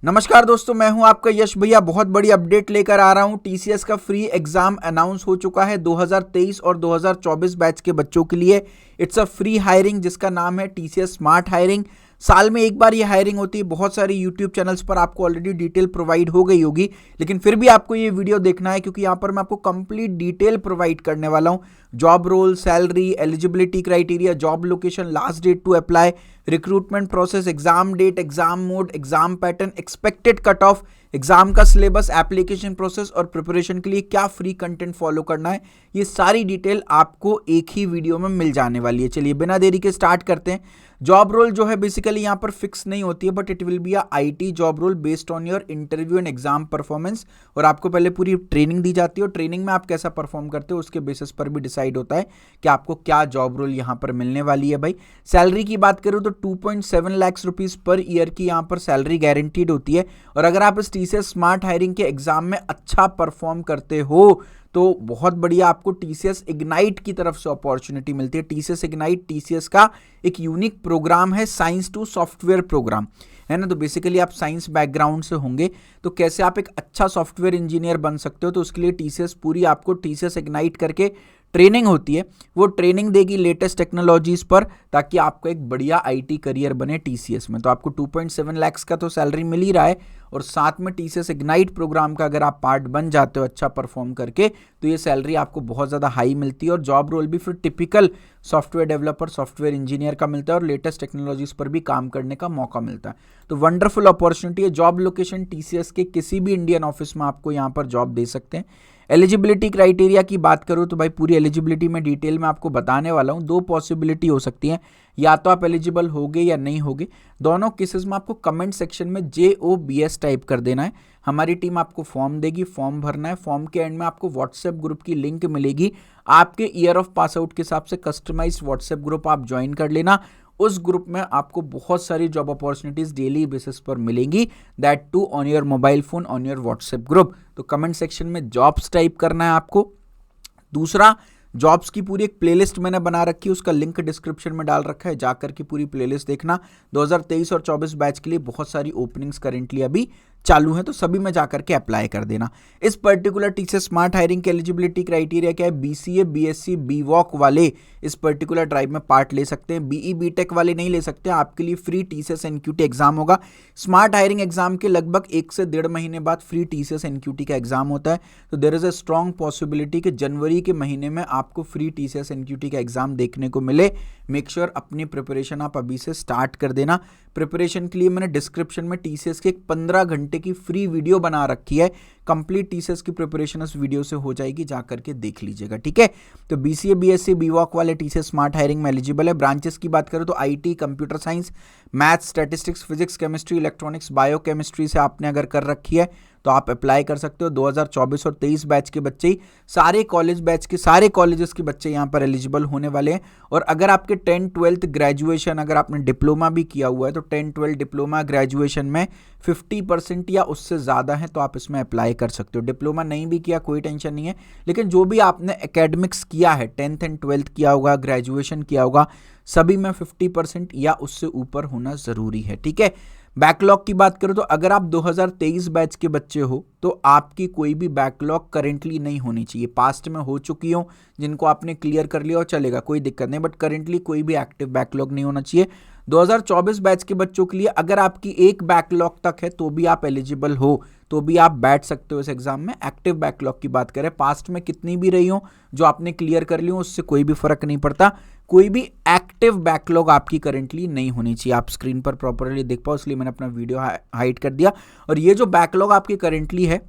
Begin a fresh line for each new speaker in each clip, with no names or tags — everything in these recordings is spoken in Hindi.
नमस्कार दोस्तों, मैं हूं आपका यश भैया। बहुत बड़ी अपडेट लेकर आ रहा हूं। टीसीएस का फ्री एग्जाम अनाउंस हो चुका है 2023 और 2024 बैच के बच्चों के लिए। इट्स अ फ्री हायरिंग जिसका नाम है टीसीएस स्मार्ट हायरिंग। साल में एक बार ये हायरिंग होती है। बहुत सारी यूट्यूब चैनल्स पर आपको ऑलरेडी डिटेल प्रोवाइड हो गई होगी, लेकिन फिर भी आपको ये वीडियो देखना है क्योंकि यहाँ पर मैं आपको कंप्लीट डिटेल प्रोवाइड करने वाला हूँ। Job role, salary, eligibility criteria, job location, last date to apply, recruitment process, exam date, exam mode, exam pattern, expected cut off, exam का सिलेबस, एप्लीकेशन प्रोसेस और प्रिपरेशन के लिए क्या फ्री कंटेंट फॉलो करना है, ये सारी डिटेल आपको एक ही वीडियो में मिल जाने वाली है। चलिए बिना देरी के स्टार्ट करते हैं। जॉब रोल जो है बेसिकली यहाँ पर फिक्स नहीं होती है, but it will be a IT job role based on your interview and exam performance. और आपको पहले पूरी ट्रेनिंग दी जाती है और ट्रेनिंग में आप कैसा परफॉर्म करते हो उसके बेसिस पर भी डिसाइड होता है कि आपको क्या जॉब रोल यहाँ पर मिलने वाली है। भाई सैलरी की बात करूँ तो 2.7 लाख रुपीज पर ईयर की यहाँ पर सैलरी गारंटीड होती है। और अगर आप इस टीसीएस स्मार्ट हायरिंग के एग्जाम में अच्छा परफॉर्म करते हो तो बहुत बढ़िया आपको टीसीएस इग्नाइट की तरफ से अपॉर्चुनिटी मिलती है। टीसीएस इग्नाइट टीसीएस का एक यूनिक प्रोग्राम है, साइंस टू सॉफ्टवेयर प्रोग्राम है ना। तो बेसिकली आप साइंस बैकग्राउंड से होंगे तो कैसे आप एक अच्छा सॉफ्टवेयर इंजीनियर बन सकते हो, तो उसके लिए टीसीएस पूरी आपको टीसीएस इग्नाइट करके ट्रेनिंग होती है। वो ट्रेनिंग देगी लेटेस्ट टेक्नोलॉजीज पर ताकि आपको एक बढ़िया आईटी करियर बने टीसीएस में। तो आपको 2.7 लाख का तो सैलरी मिल ही रहा है और साथ में टीसीएस इग्नाइट प्रोग्राम का अगर आप पार्ट बन जाते हो अच्छा परफॉर्म करके तो ये सैलरी आपको बहुत ज़्यादा हाई मिलती है। और जॉब रोल भी फिर typical software developer, software engineer का मिलता है और लेटेस्ट टेक्नोलॉजीज पर भी काम करने का मौका मिलता है। तो वंडरफुल अपॉर्चुनिटी है। जॉब लोकेशन टीसीएस के किसी भी इंडियन ऑफिस में आपको यहाँ पर जॉब दे सकते हैं। एलिजिबिलिटी क्राइटेरिया की बात करूँ तो भाई पूरी एलिजिबिलिटी में डिटेल में आपको बताने वाला हूँ। दो पॉसिबिलिटी हो सकती हैं, या तो आप एलिजिबल होगे या नहीं होगे। दोनों केसेस में आपको कमेंट सेक्शन में JOBS टाइप कर देना है। हमारी टीम आपको फॉर्म देगी, फॉर्म भरना है। फॉर्म के एंड में आपको व्हाट्सएप ग्रुप की लिंक मिलेगी। आपके ईयर ऑफ पास आउट के हिसाब से कस्टमाइज व्हाट्सएप ग्रुप आप ज्वाइन कर लेना। उस ग्रुप में आपको बहुत सारी जॉब अपॉर्चुनिटीज डेली बेसिस पर मिलेंगी, that too on your mobile phone, on your WhatsApp group. तो कमेंट सेक्शन में जॉब्स टाइप करना है आपको। दूसरा, जॉब्स की पूरी एक प्लेलिस्ट मैंने बना रखी है, उसका लिंक डिस्क्रिप्शन में डाल रखा है, जाकर के पूरी प्लेलिस्ट देखना। 2023 और 24 बैच के लिए बहुत सारी ओपनिंग्स करेंटली अभी चालू हैं, तो सभी में जाकर के अप्लाई कर देना। इस पर्टिकुलर टीसीएस स्मार्ट हायरिंग के एलिजिबिलिटी क्राइटेरिया क्या है? बीसीए, बीएससी, बीवॉक वाले इस पर्टिकुलर ड्राइव में पार्ट ले सकते हैं। बीई, बीटेक वाले नहीं ले सकते। आपके लिए फ्री टीसीएस एनक्यूटी एग्जाम होगा। स्मार्ट हायरिंग एग्जाम के लगभग 1 से 1.5 महीने बाद फ्री टीसीएस एनक्यूटी का एग्जाम होता है। तो there is a strong possibility कि जनवरी के महीने में आपको फ्री टीसीएस एनक्यूटी का एग्जाम देखने को मिले। मेक श्योर अपनी प्रिपरेशन आप अभी से स्टार्ट कर देना। प्रिपरेशन के लिए मैंने डिस्क्रिप्शन में टीसीएस की एक 15 घंटे की फ्री वीडियो बना रखी है। कंप्लीट टीसीएस की प्रिपरेशन उस वीडियो से हो जाएगी, जाकर के देख लीजिएगा, ठीक है। तो बीसीए, बीएससी, बीवॉक वाले टीसीएस स्मार्ट हायरिंग में एलिजिबल है। ब्रांचेस की बात करें तो IT, computer science, maths, statistics, physics, chemistry, electronics, biochemistry से आपने अगर कर रखी है तो आप अप्लाई कर सकते हो। 2024 और 23 बैच के बच्चे ही, सारे कॉलेज बैच के सारे कॉलेजेस के बच्चे यहाँ पर एलिजिबल होने वाले हैं। और अगर आपके 10, 12 ग्रेजुएशन, अगर आपने डिप्लोमा भी किया हुआ है तो 10, 12 डिप्लोमा ग्रेजुएशन में 50% या उससे ज़्यादा है तो आप इसमें अप्लाई कर सकते हो। डिप्लोमा नहीं भी किया कोई टेंशन नहीं है, लेकिन जो भी आपने एकेडमिक्स किया है, 10th एंड 12th किया होगा, ग्रेजुएशन किया होगा, सभी में 50% या उससे ऊपर होना ज़रूरी है, ठीक है। बैकलॉग की बात करो तो अगर आप 2023 बैच के बच्चे हो तो आपकी कोई भी बैकलॉग करेंटली नहीं होनी चाहिए। पास्ट में हो चुकी हो जिनको आपने क्लियर कर लिया और चलेगा, कोई दिक्कत नहीं, बट करेंटली कोई भी एक्टिव बैकलॉग नहीं होना चाहिए। 2024 बैच के बच्चों के लिए अगर आपकी एक बैकलॉग तक है तो भी आप एलिजिबल हो, तो भी आप बैठ सकते हो इस एग्जाम में। एक्टिव बैकलॉग की बात करें, पास्ट में कितनी भी रही हो जो आपने क्लियर कर ली हो उससे कोई भी फर्क नहीं पड़ता। कोई भी एक्टिव बैकलॉग आपकी करेंटली नहीं होनी चाहिए। आप स्क्रीन पर प्रॉपरली देख पाओ, इसलिए मैंने अपना वीडियो हाइड कर दिया। और ये जो बैकलॉग आपकी करेंटली है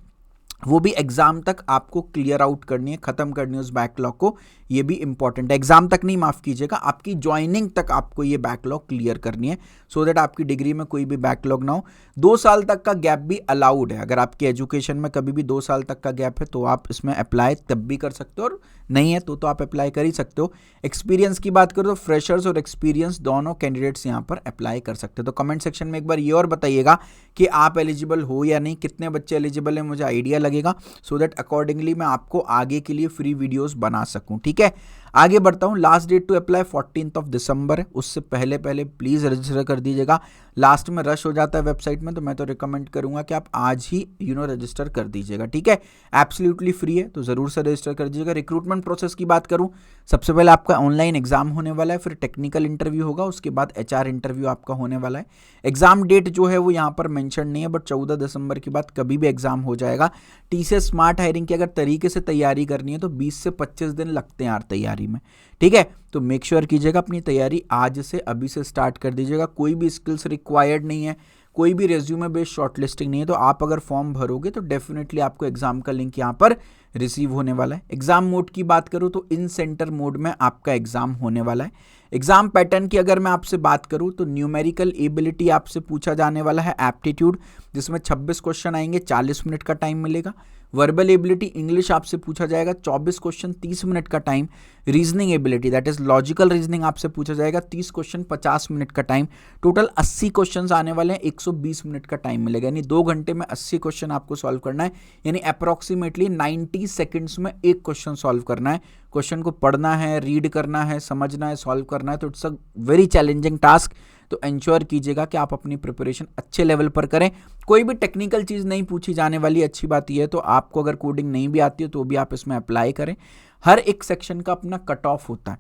वो भी एग्जाम तक आपको क्लियर आउट करनी है, खत्म करनी है उस बैकलॉग को। ये भी इंपॉर्टेंट है। एग्जाम तक नहीं, माफ कीजिएगा, आपकी ज्वाइनिंग तक आपको ये बैकलॉग क्लियर करनी है, सो दैट आपकी डिग्री में कोई भी बैकलॉग ना हो। 2 साल तक का गैप भी अलाउड है। अगर आपकी एजुकेशन में कभी भी 2 साल तक का गैप है तो आप इसमें अप्लाई तब भी कर सकते हो, और नहीं है तो आप अप्लाई कर ही सकते हो। एक्सपीरियंस की बात करो तो फ्रेशर्स और एक्सपीरियंस दोनों कैंडिडेट्स यहाँ पर अप्लाई कर सकते हो। तो कमेंट सेक्शन में एक बार ये और बताइएगा कि आप एलिजिबल हो या नहीं, कितने बच्चे एलिजिबल हैं, मुझे आइडिया लगेगा, सो दैट अकॉर्डिंगली मैं आपको आगे के लिए फ्री वीडियोस बना सकूं, ठीक है। आगे बढ़ता हूं। Last date to apply 14th of December है, उससे पहले प्लीज रजिस्टर कर दीजिएगा। लास्ट में रश हो जाता है वेबसाइट में, तो मैं तो रिकमेंड करूंगा कि आप आज ही रजिस्टर कर दीजिएगा, ठीक है। एब्सोल्युटली फ्री है, तो ज़रूर से रजिस्टर कर दीजिएगा। रिक्रूटमेंट प्रोसेस की बात करूं, सबसे पहले आपका ऑनलाइन एग्जाम होने वाला है, फिर टेक्निकल इंटरव्यू होगा, उसके बाद HR इंटरव्यू आपका होने वाला है। एग्जाम डेट जो है वो यहाँ पर मेंशन नहीं है, बट 14 दिसंबर के बाद कभी भी एग्जाम हो जाएगा। TCS स्मार्ट हायरिंग की अगर तरीके से तैयारी करनी है तो 20 से 25 दिन लगते हैं यार तैयारी में, ठीक है। तो मेक श्योर कीजिएगा अपनी तैयारी आज से, अभी से स्टार्ट कर दीजिएगा। कोई भी स्किल्स रिक्वायर्ड नहीं है, कोई भी रेज्यूमे बेस्ड शॉर्टलिस्टिंग नहीं है, तो आप अगर फॉर्म भरोगे तो डेफिनेटली आपको एग्जाम का लिंक यहाँ पर रिसीव होने वाला है। एग्जाम मोड की बात करूँ तो इन सेंटर मोड में आपका एग्जाम होने वाला है। एग्जाम पैटर्न की अगर मैं आपसे बात करूं तो न्यूमेरिकल एबिलिटी आपसे पूछा जाने वाला है, एप्टीट्यूड जिसमें 26 क्वेश्चन आएंगे, 40 मिनट का टाइम मिलेगा। वर्बल एबिलिटी इंग्लिश आपसे पूछा जाएगा, 24 क्वेश्चन, 30 मिनट का time. Reasoning ability that is logical reasoning आपसे पूछा जाएगा, 30 क्वेश्चन, 50 मिनट का टाइम। टोटल 80 क्वेश्चन आने वाले हैं, 120 मिनट का टाइम मिलेगा, यानी 2 घंटे में 80 क्वेश्चन आपको सॉल्व करना है, यानी अप्रोक्सीमेटली 90 सेकेंड्स में एक क्वेश्चन सॉल्व करना है। क्वेश्चन को पढ़ना है, रीड करना है, समझना है, सॉल्व करना है, तो it's a very challenging task. तो एंश्योर कीजिएगा कि आप अपनी प्रिपरेशन अच्छे लेवल पर करें। कोई भी टेक्निकल चीज़ नहीं पूछी जाने वाली। अच्छी बात यह है, तो आपको अगर कोडिंग नहीं भी आती है तो भी आप इसमें अप्लाई करें। हर एक सेक्शन का अपना कट ऑफ होता है,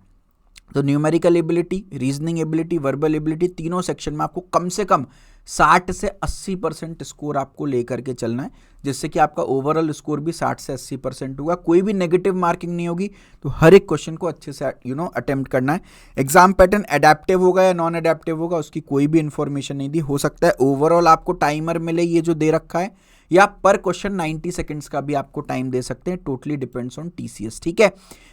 तो numerical ability, reasoning ability, verbal ability, तीनों सेक्शन में आपको कम से कम 60 से 80% स्कोर आपको लेकर के चलना है, जिससे कि आपका ओवरऑल स्कोर भी 60 से 80% होगा। कोई भी नेगेटिव मार्किंग नहीं होगी, तो हर एक क्वेश्चन को अच्छे से अटेम्प्ट करना है। एग्जाम पैटर्न एडेप्टिव होगा या नॉन एडेप्टिव होगा, उसकी कोई भी इंफॉर्मेशन नहीं दी। हो सकता है ओवरऑल आपको टाइमर मिले ये जो दे रखा है, या पर क्वेश्चन 90 सेकंड्स का भी आपको टाइम दे सकते हैं। टोटली डिपेंड्स ऑन TCS, ठीक है।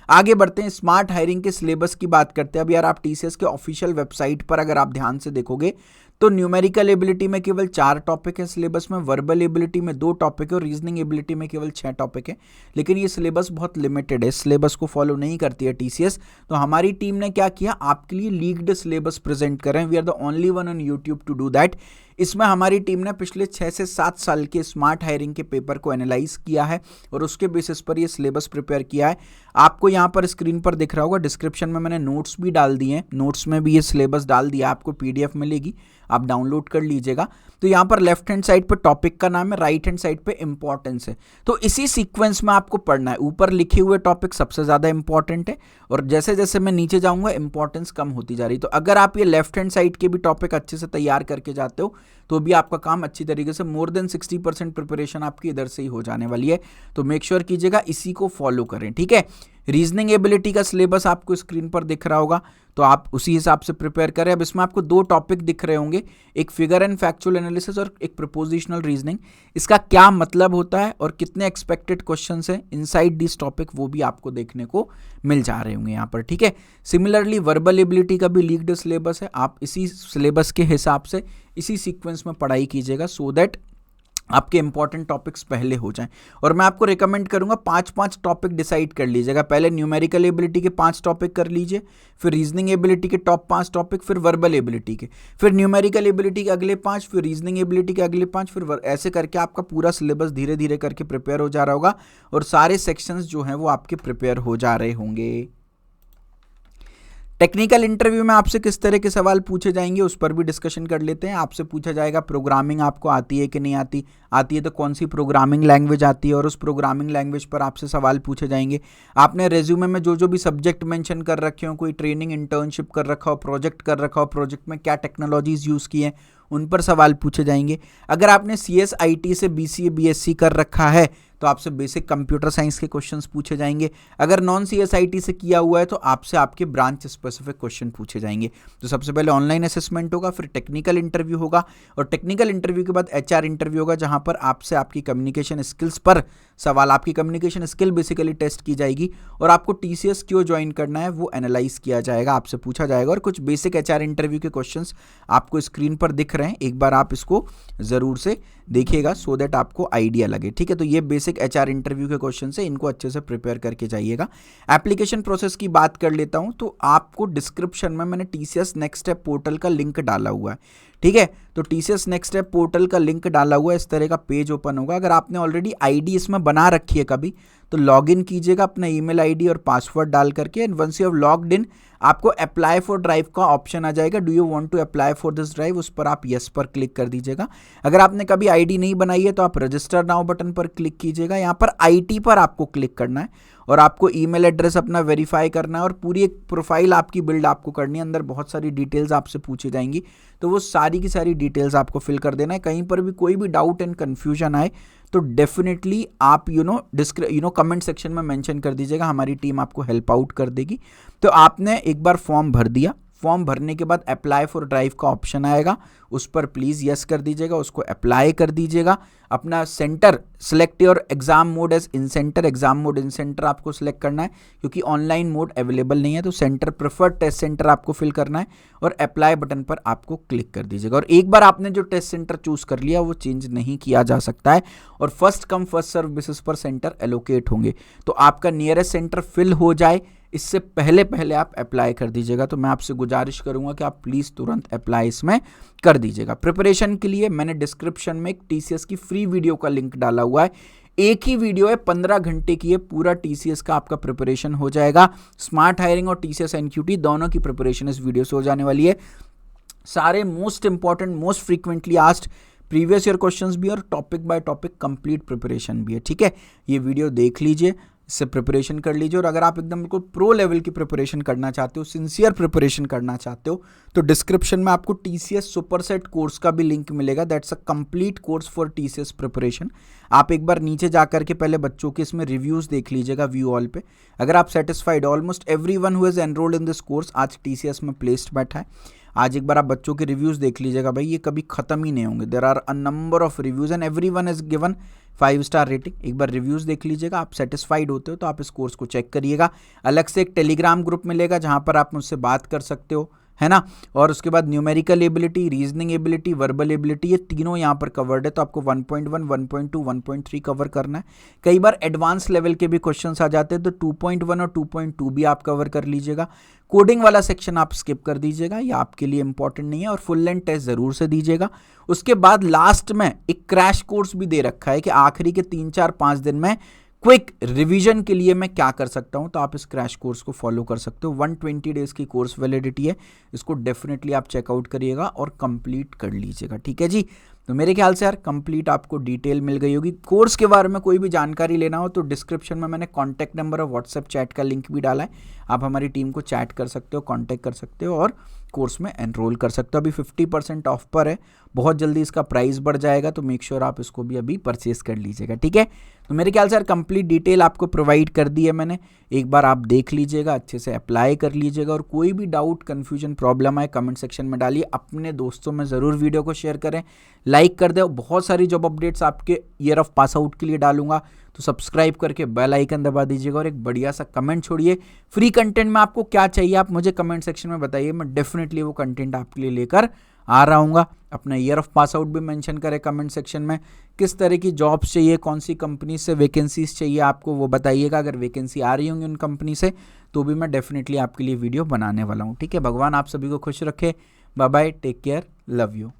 आगे बढ़ते हैं, स्मार्ट हायरिंग के सिलेबस की बात करते हैं। अब यार आप TCS के ऑफिशियल वेबसाइट पर अगर आप ध्यान से देखोगे तो न्यूमेरिकल एबिलिटी में केवल 4 टॉपिक है सिलेबस में, वर्बल एबिलिटी में 2 टॉपिक है और रीजनिंग एबिलिटी में केवल 6 टॉपिक है। लेकिन ये सिलेबस बहुत लिमिटेड है, सिलेबस को फॉलो नहीं करती है TCS। तो हमारी टीम ने क्या किया, आपके लिए लीक्ड सिलेबस प्रेजेंट करें। We are the only one on YouTube to do that. इसमें हमारी टीम ने पिछले 6 से 7 साल के स्मार्ट हायरिंग के पेपर को एनालाइज किया है और उसके बेसिस पर ये सिलेबस प्रिपेयर किया है। आपको यहाँ पर स्क्रीन पर दिख रहा होगा, डिस्क्रिप्शन में मैंने नोट्स भी डाल दिए हैं, नोट्स में भी ये सिलेबस डाल दिया, आपको PDF मिलेगी, आप डाउनलोड कर लीजिएगा। तो यहाँ पर लेफ्ट हैंड साइड पे टॉपिक का नाम है, राइट हैंड साइड पे इंपॉर्टेंस है, तो इसी सीक्वेंस में आपको पढ़ना है। ऊपर लिखे हुए टॉपिक सबसे ज़्यादा इंपॉर्टेंट है और जैसे जैसे मैं नीचे जाऊँगा इंपॉर्टेंस कम होती जा रही। तो अगर आप ये लेफ्ट हैंड साइड के भी टॉपिक अच्छे से तैयार करके जाते हो तो भी आपका काम अच्छी तरीके से, मोर देन 60% प्रिपरेशन आपकी इधर से ही हो जाने वाली है। तो मेक श्योर कीजिएगा इसी को फॉलो करें, ठीक है। रीजनिंग एबिलिटी का सिलेबस आपको स्क्रीन पर दिख रहा होगा, तो आप उसी हिसाब से प्रिपेयर करें। अब इसमें आपको 2 टॉपिक दिख रहे होंगे, एक फिगर एंड फैक्चुअल एनालिसिस और एक प्रपोजिशनल रीजनिंग। इसका क्या मतलब होता है और कितने एक्सपेक्टेड क्वेश्चंस हैं इनसाइड दिस टॉपिक, वो भी आपको देखने को मिल जा रहे होंगे यहाँ पर, ठीक है। सिमिलरली वर्बल एबिलिटी का भी लीक्ड सिलेबस है, आप इसी सिलेबस के हिसाब से इसी सीक्वेंस में पढ़ाई कीजिएगा, सो दैट आपके इंपॉर्टेंट टॉपिक्स पहले हो जाएं। और मैं आपको रिकमेंड करूंगा 5-5 टॉपिक डिसाइड कर लीजिएगा। पहले न्यूमेरिकल एबिलिटी के 5 टॉपिक कर लीजिए, फिर रीजनिंग एबिलिटी के टॉप 5 टॉपिक, फिर वर्बल एबिलिटी के, फिर न्यूमेरिकल एबिलिटी के अगले 5, फिर रीजनिंग एबिलिटी के अगले 5, फिर ऐसे करके आपका पूरा सिलेबस धीरे धीरे करके प्रिपेयर हो जा रहा होगा और सारे सेक्शंस जो हैं वो आपके प्रिपेयर हो जा रहे होंगे। टेक्निकल इंटरव्यू में आपसे किस तरह के सवाल पूछे जाएंगे उस पर भी डिस्कशन कर लेते हैं। आपसे पूछा जाएगा प्रोग्रामिंग आपको आती है कि नहीं आती, आती है तो कौन सी प्रोग्रामिंग लैंग्वेज आती है, और उस प्रोग्रामिंग लैंग्वेज पर आपसे सवाल पूछे जाएंगे। आपने रेज्यूमे में जो जो भी सब्जेक्ट मेंशन कर रखे हो, कोई ट्रेनिंग इंटर्नशिप कर रखा हो, प्रोजेक्ट कर रखा हो, प्रोजेक्ट में क्या टेक्नोलॉजीज यूज़ की हैं, उन पर सवाल पूछे जाएंगे। अगर आपने CSIT से BCA BSc कर रखा है तो आपसे बेसिक कंप्यूटर साइंस के क्वेश्चंस पूछे जाएंगे। अगर नॉन CSIT से किया हुआ है तो आपसे आपके ब्रांच स्पेसिफिक क्वेश्चन पूछे जाएंगे। तो सबसे पहले ऑनलाइन असेसमेंट होगा, फिर टेक्निकल इंटरव्यू होगा और टेक्निकल इंटरव्यू के बाद HR इंटरव्यू होगा, जहां पर आपसे आपकी कम्युनिकेशन स्किल्स पर सवाल, आपकी कम्युनिकेशन स्किल बेसिकली टेस्ट की जाएगी और आपको TCS क्यों ज्वाइन करना है वो एनालाइज किया जाएगा, आपसे पूछा जाएगा। और कुछ बेसिक HR इंटरव्यू के क्वेश्चंस आपको स्क्रीन पर दिख रहे हैं, एक बार आप इसको जरूर से देखिएगा सो दैट आपको आइडिया लगे, ठीक है। तो ये बेसिक HR इंटरव्यू के क्वेश्चन है, इनको अच्छे से प्रिपेयर करके जाइएगा। एप्लीकेशन प्रोसेस की बात कर लेता हूं, तो आपको डिस्क्रिप्शन में मैंने TCS नेक्स्ट स्टेप पोर्टल का लिंक डाला हुआ है। ठीक है। तो TCS नेक्स्ट स्टेप पोर्टल का लिंक डाला हुआ है, इस तरह का पेज ओपन होगा। अगर आपने ऑलरेडी आईडी इसमें बना रखी है कभी, तो लॉगिन कीजिएगा अपना ईमेल आईडी और पासवर्ड डाल करके, and once you have logged in आपको अप्लाई फॉर ड्राइव का ऑप्शन आ जाएगा। Do you want to apply for this drive, उस पर आप यस पर क्लिक कर दीजिएगा। अगर आपने कभी आईडी नहीं बनाई है तो आप रजिस्टर नाउ बटन पर क्लिक कीजिएगा। यहाँ पर आईटी पर आपको क्लिक करना है और आपको ईमेल एड्रेस अपना वेरीफाई करना है और पूरी एक प्रोफाइल आपकी बिल्ड आपको करनी है। अंदर बहुत सारी डिटेल्स आपसे पूछी जाएंगी, तो वो सारी की सारी डिटेल्स आपको फिल कर देना है। कहीं पर भी कोई भी डाउट एंड कन्फ्यूजन आए तो डेफिनेटली आप कमेंट सेक्शन में मेंशन कर दीजिएगा, हमारी टीम आपको हेल्प आउट कर देगी। तो आपने एक बार फॉर्म भर दिया, फॉर्म भरने के बाद अप्लाई फॉर ड्राइव का ऑप्शन आएगा, उस पर प्लीज़ यस कर दीजिएगा, उसको अप्लाई कर दीजिएगा। अपना centre select your exam mode as in centre, exam mode in centre आपको सिलेक्ट करना है क्योंकि ऑनलाइन मोड अवेलेबल नहीं है। तो सेंटर प्रेफर्ड टेस्ट सेंटर आपको फिल करना है और अप्लाई बटन पर आपको क्लिक कर दीजिएगा। और एक बार आपने जो टेस्ट सेंटर चूज कर लिया वो चेंज नहीं किया जा सकता है और first come first serve basis पर सेंटर एलोकेट होंगे। तो आपका नियरेस्ट सेंटर फिल हो जाए इससे पहले आप अप्लाई कर दीजिएगा। तो मैं आपसे गुजारिश करूंगा कि आप प्लीज़ तुरंत अप्लाई इसमें कर दीजिएगा। प्रिपरेशन के लिए मैंने डिस्क्रिप्शन में एक TCS की फ्री वीडियो का लिंक डाला हुआ है। एक ही वीडियो है, 15 घंटे की है, पूरा TCS का आपका प्रिपरेशन हो जाएगा। स्मार्ट हायरिंग और TCS NQT दोनों की प्रिपरेशन इस वीडियो से हो जाने वाली है। सारे most important, most frequently asked previous year questions भी और topic by topic complete preparation भी है। ठीक है, ये वीडियो देख लीजिए, इससे प्रिपरेशन कर लीजिए। और अगर आप एकदम बिल्कुल प्रो लेवल की प्रिपरेशन करना चाहते हो, सिंसियर प्रिपरेशन करना चाहते हो, तो डिस्क्रिप्शन में आपको TCS सुपरसेट कोर्स का भी लिंक मिलेगा। That's a complete course for TCS preparation. आप एक बार नीचे जा करके पहले बच्चों के इसमें रिव्यूज़ देख लीजिएगा व्यू ऑल पे। अगर आप satisfied, almost everyone who has enrolled in this course आज TCS में प्लेस्ड बैठा है। आज एक बार आप बच्चों के रिव्यूज़ देख लीजिएगा, भाई ये कभी ख़त्म ही नहीं होंगे। There are a number of reviews and everyone is given 5 star rating. एक बार रिव्यूज़ देख लीजिएगा, आप सेटिस्फाइड होते हो तो आप इस कोर्स को चेक करिएगा। अलग से एक टेलीग्राम ग्रुप मिलेगा जहाँ पर आप मुझसे बात कर सकते हो, है ना। और उसके बाद numerical ability, reasoning ability, verbal ability, ये तीनों यहाँ पर कवर्ड है। तो आपको 1.1, 1.2, 1.3 कवर करना है। कई बार एडवांस लेवल के भी क्वेश्चंस आ जाते हैं तो 2.1 और 2.2 भी आप कवर कर लीजिएगा। कोडिंग वाला सेक्शन आप स्किप कर दीजिएगा, ये आपके लिए इंपॉर्टेंट नहीं है। और फुल लेंथ टेस्ट ज़रूर से दीजिएगा। उसके बाद लास्ट में एक क्रैश कोर्स भी दे रखा है कि आखिरी के 3, 4, 5 दिन में क्विक रिवीजन के लिए मैं क्या कर सकता हूं, तो आप इस क्रैश कोर्स को फॉलो कर सकते हो। 120 डेज की कोर्स वैलिडिटी है, इसको डेफिनेटली आप चेकआउट करिएगा और कंप्लीट कर लीजिएगा। ठीक है जी, तो मेरे ख्याल से यार कंप्लीट आपको डिटेल मिल गई होगी। कोर्स के बारे में कोई भी जानकारी लेना हो तो डिस्क्रिप्शन में मैंने कॉन्टैक्ट नंबर और व्हाट्सएप चैट का लिंक भी डाला है। आप हमारी टीम को चैट कर सकते हो, कॉन्टैक्ट कर सकते हो और कोर्स में एनरोल कर सकते हो। अभी 50% ऑफ पर है, बहुत जल्दी इसका प्राइस बढ़ जाएगा, तो मेक श्योर आप इसको भी अभी परचेस कर लीजिएगा। ठीक है, तो मेरे ख्याल से यार कंप्लीट डिटेल आपको प्रोवाइड कर दी है मैंने। एक बार आप देख लीजिएगा, अच्छे से अप्लाई कर लीजिएगा और कोई भी डाउट, कन्फ्यूजन, प्रॉब्लम आए कमेंट सेक्शन में डालिए। अपने दोस्तों में ज़रूर वीडियो को शेयर करें, लाइक कर दें। बहुत सारी जॉब अपडेट्स आपके ईयर ऑफ पास आउट के लिए डालूंगा, तो सब्सक्राइब करके बेल आइकन दबा दीजिएगा और एक बढ़िया सा कमेंट छोड़िए। फ्री कंटेंट में आपको क्या चाहिए आप मुझे कमेंट सेक्शन में बताइए, मैं डेफिनेटली वो कंटेंट आपके लिए लेकर आ रहा हूँगा। अपना ईयर ऑफ पास आउट भी मेंशन करें कमेंट सेक्शन में, किस तरह की जॉब्स चाहिए, कौन सी कंपनी से वैकेंसीज चाहिए आपको, वो बताइएगा। अगर वैकेंसी आ रही होंगी उन कंपनी से तो भी मैं डेफिनेटली आपके लिए वीडियो बनाने वाला हूँ। ठीक है, भगवान आप सभी को खुश रखे। Bye bye, take care, love you.